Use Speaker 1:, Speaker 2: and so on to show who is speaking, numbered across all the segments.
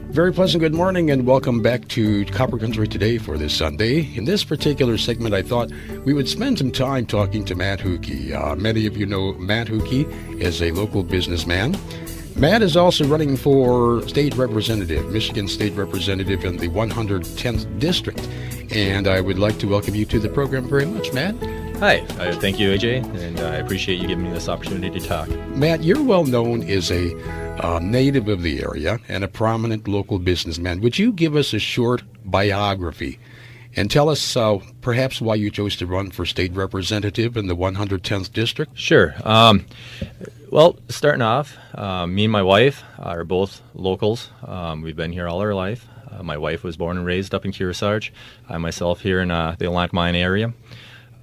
Speaker 1: Very pleasant good morning and welcome back to Copper Country Today for this Sunday. In this particular segment, I thought we would spend some time talking to Matt Hookey. Many of you know Matt Hookey is a local businessman. Matt is also running for state representative, Michigan State Representative in the 110th District. And I would like to welcome you to the program very much, Matt.
Speaker 2: Hi, thank you, AJ, and I appreciate you giving me this opportunity to talk.
Speaker 1: Matt, you're well known as a native of the area and a prominent local businessman. Would you give us a short biography and tell us perhaps why you chose to run for state representative in the 110th District?
Speaker 2: Sure. Well, starting off, me and my wife are both locals. We've been here all our life. My wife was born and raised up in Kearsarge. I myself here in the Atlantic Mine area.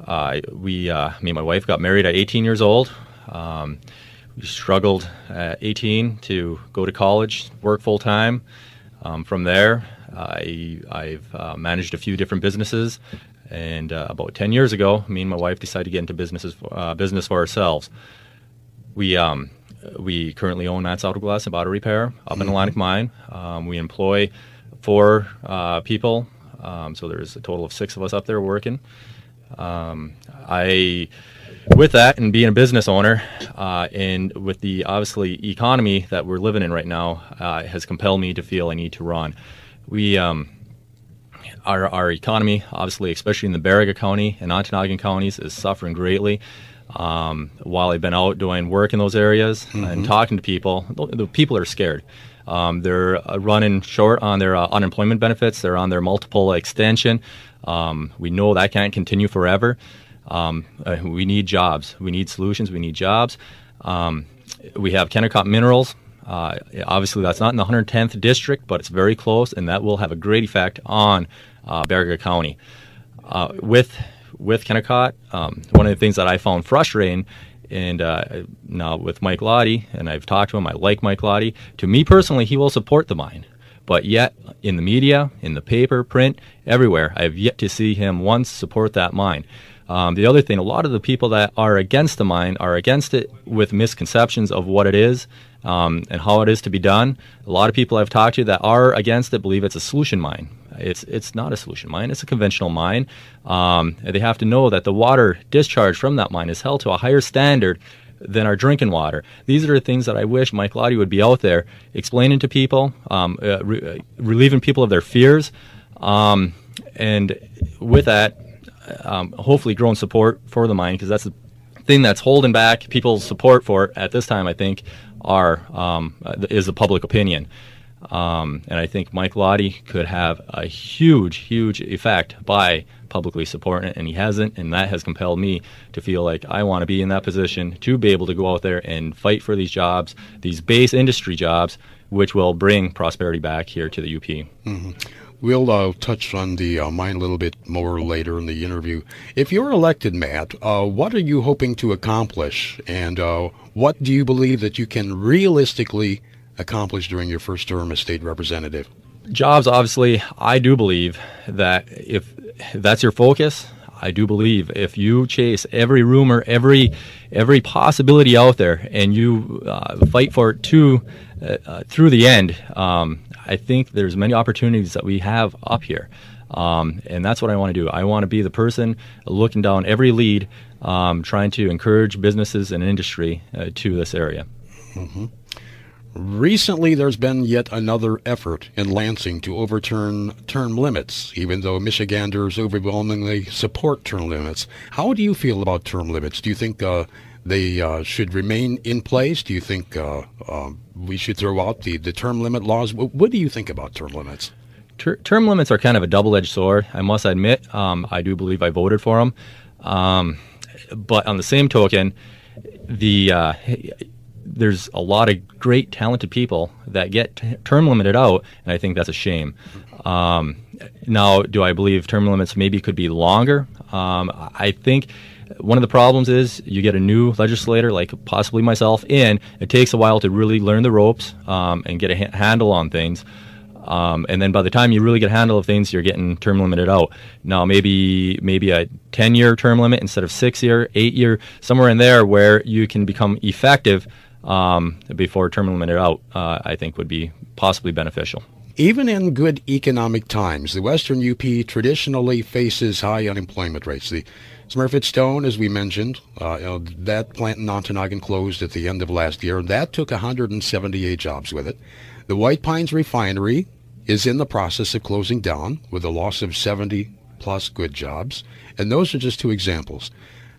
Speaker 2: Me and my wife got married at 18 years old. We struggled at 18 to go to college, work full time. From there, I've managed a few different businesses, and about 10 years ago, me and my wife decided to get into business for ourselves. We currently own Matt's Auto Glass and Auto Repair up in Atlantic Mine. We employ 4 people, so there's a total of 6 of us up there working. With that and being a business owner, and with the obviously economy that we're living in right now, has compelled me to feel I need to run. Our economy, obviously, especially in the Baraga County and Ontonagon counties, is suffering greatly. While I've been out doing work in those areas and talking to people, the people are scared. They're running short on their unemployment benefits. They're on their multiple extension. We know that can't continue forever. We need jobs. We need solutions. We need jobs. We have Kennecott Minerals. Obviously, that's not in the 110th District, but it's very close, and that will have a great effect on Baraga County. With Kennecott, one of the things that I found frustrating, and now with Mike Lottie, and I've talked to him, I like Mike Lottie. To me personally, he will support the mine. But yet, in the media, in the paper, print, everywhere, I have yet to see him once support that mine. The other thing, a lot of the people that are against the mine are against it with misconceptions of what it is and how it is to be done. A lot of people I've talked to that are against it believe it's a solution mine. It's not a solution mine. It's a conventional mine. They have to know that the water discharge from that mine is held to a higher standard than our drinking water. These are the things that I wish Mike Lottie would be out there explaining to people, relieving people of their fears, and with that, hopefully growing support for the mine, because that's the thing that's holding back people's support for it at this time, I think, is the public opinion. And I think Mike Lottie could have a huge effect by publicly supporting it, and he hasn't, and that has compelled me to feel like I want to be in that position to be able to go out there and fight for these jobs, these base industry jobs, which will bring prosperity back here to the UP.
Speaker 1: Mm-hmm. We'll touch on the mine a little bit more later in the interview. If you're elected, Matt, what are you hoping to accomplish, and what do you believe that you can realistically accomplish during your first term as state representative?
Speaker 2: Jobs, obviously, I do believe that if that's your focus, I do believe if you chase every rumor, every possibility out there, and you fight for it through the end, I think there's many opportunities that we have up here. And that's what I want to do. I want to be the person looking down every lead, trying to encourage businesses and industry to this area.
Speaker 1: Mm-hmm. Recently, there's been yet another effort in Lansing to overturn term limits, even though Michiganders overwhelmingly support term limits. How do you feel about term limits? Do you think they should remain in place? Do you think we should throw out the term limit laws? What do you think about term limits?
Speaker 2: Term limits are kind of a double-edged sword, I must admit. I do believe I voted for them. But on the same token, there's a lot of great, talented people that get term limited out, and I think that's a shame. Now, do I believe term limits maybe could be longer? I think one of the problems is you get a new legislator, like possibly myself, in. It takes a while to really learn the ropes and get a handle on things. And then by the time you really get a handle of things, you're getting term limited out. Now, maybe a 10-year term limit instead of 6-year, 8-year, somewhere in there where you can become effective before term limited out, I think would be possibly beneficial.
Speaker 1: Even in good economic times, the Western UP traditionally faces high unemployment rates. The Smurfit Stone, as we mentioned, that plant in Ontonagon closed at the end of last year. That took 178 jobs with it. The White Pines Refinery is in the process of closing down with a loss of 70 plus good jobs. And those are just two examples.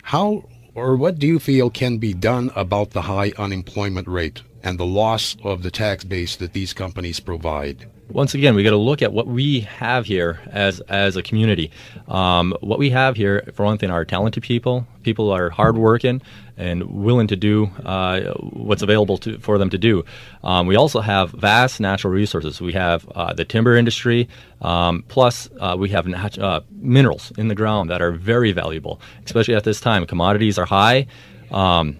Speaker 1: How or what do you feel can be done about the high unemployment rate and the loss of the tax base that these companies provide?
Speaker 2: Once again, we got to look at what we have here as a community. What we have here, for one thing, are talented people. People are hardworking and willing to do what's available for them to do. We also have vast natural resources. We have the timber industry, plus we have minerals in the ground that are very valuable, especially at this time. Commodities are high. On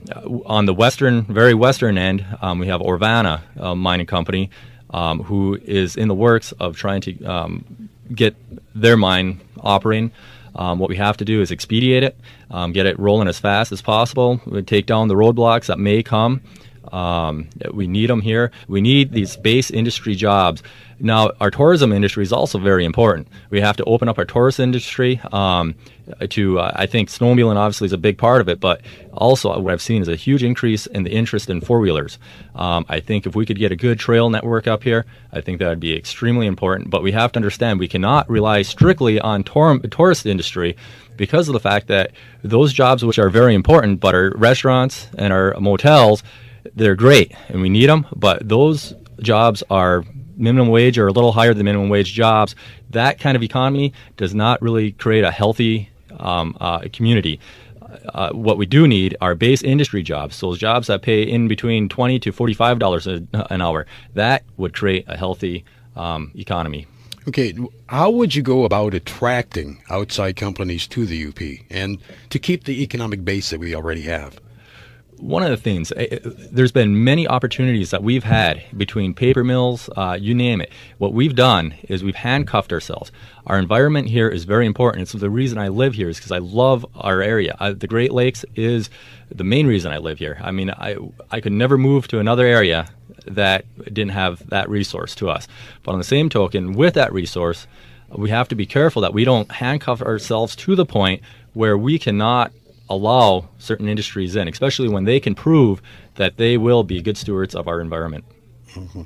Speaker 2: the very western end, we have Orvana Mining Company, who is in the works of trying to get their mine operating. What we have to do is expedite it, get it rolling as fast as possible, take down the roadblocks that may come. We need them here. We need these base industry jobs. Now, our tourism industry is also very important. We have to open up our tourist industry I think snowmobiling obviously is a big part of it, but also what I've seen is a huge increase in the interest in four-wheelers. I think if we could get a good trail network up here, I think that would be extremely important. But we have to understand we cannot rely strictly on tourist industry because of the fact that those jobs, which are very important, but our restaurants and our motels, they're great and we need them, but those jobs are minimum wage or a little higher than minimum wage jobs. That kind of economy does not really create a healthy community. What we do need are base industry jobs, so those jobs that pay in between $20 to $45 an hour. That would create a healthy economy.
Speaker 1: Okay, how would you go about attracting outside companies to the UP and to keep the economic base that we already have?
Speaker 2: One of the things, there's been many opportunities that we've had between paper mills, you name it. What we've done is we've handcuffed ourselves. Our environment here is very important. So the reason I live here is because I love our area. The Great Lakes is the main reason I live here. I mean, I could never move to another area that didn't have that resource to us. But on the same token, with that resource, we have to be careful that we don't handcuff ourselves to the point where we cannot allow certain industries in, especially when they can prove that they will be good stewards of our environment.
Speaker 1: Mm-hmm.